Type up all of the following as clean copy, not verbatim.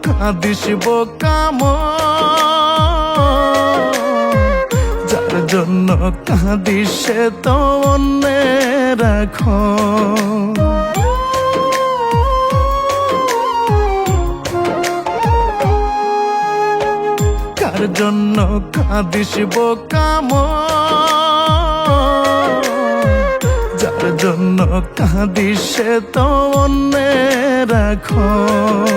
কাঁদিস বোকাম, যার জন্য কাঁদিস সে তো অন্যের এখন। কার জন্য কাঁদিস বোকাম, যার জন্য কাঁদিস সে তো অন্যের এখন।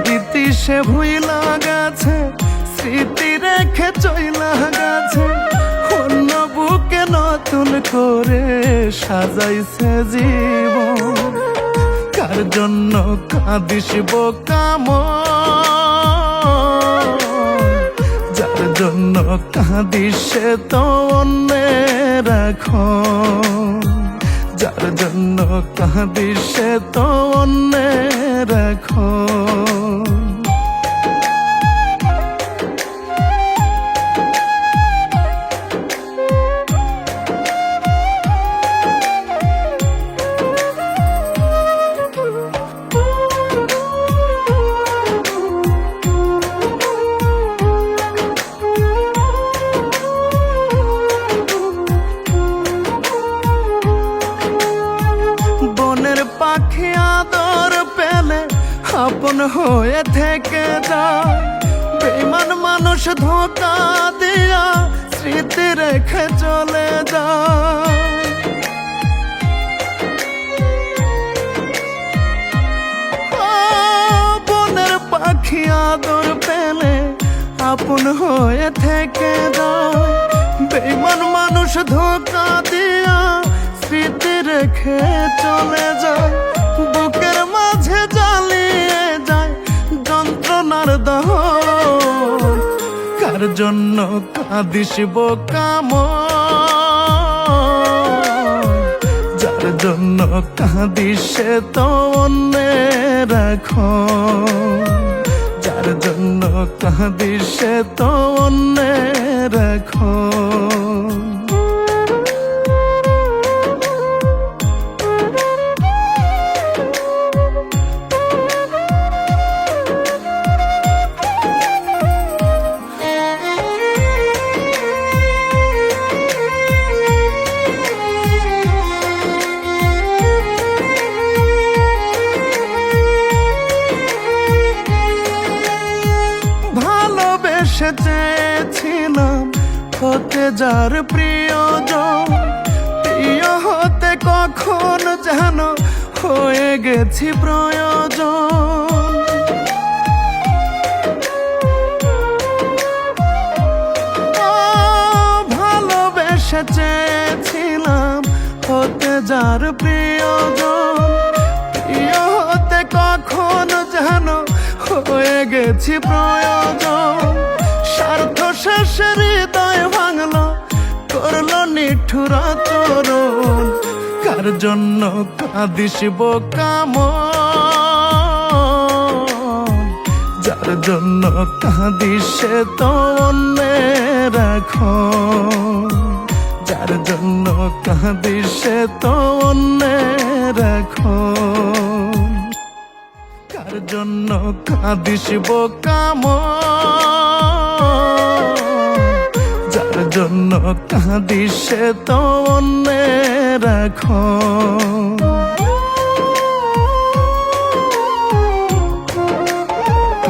প্রীতি সে ভুইলা গেছে, স্মৃতি রেখে চইলা গেছে, অন্য বুকে নতুন করে সাজাইছে জীবন। কার জন্য কাঁদিস বোকাম, যার জন্য কাঁদিস সে তো অন্যের এখন। যার জন্য কাঁদিস সে তো অন্যের এখন। পাখি আদর পেলে আপন হয়ে থেকে যায়, বেঈমান মানুষ ধোঁকা দিয়া স্মৃতি রেখে চলে যায়। বনের পাখি আদর পেলে আপন হয়ে থেকে যায়, বেঈমান মানুষ ধোঁকা দিয়া স্মৃতি রেখে চলে যায়। বুকের মাঝে জ্বালিয়ে যায় যন্ত্রণার দহন। কার জন্য কাঁদিস বোকাম, যার জন্য কাঁদিস সে তো অন্যের এখন। যার জন্য কাঁদিস সে তো অন্যের এখন। ভালোবেসে চেয়েছিলাম হতে যার প্রিয়জন, প্রিয় হতে কখন যেন হয়ে গেছি প্রয়োজন। ভালোবেসে চেয়েছিলাম হতে যার প্রিয়জন, প্রিয় হতে কখন যেন হয়ে গেছি প্রয়োজন। স্বার্থ শেষে হৃদয় ভাঙলো, করলো নিঠুর আচরণ। কার জন্য কাঁদিস বোকাম, যার জন্য কাঁদিস সে তো অন্যের এখন। যার জন্য কাঁদিস সে তো অন্যের এখন। কার জন্য কাঁদিস বোকাম, যার জন্য কাঁদিস সে তো অন্যের এখন।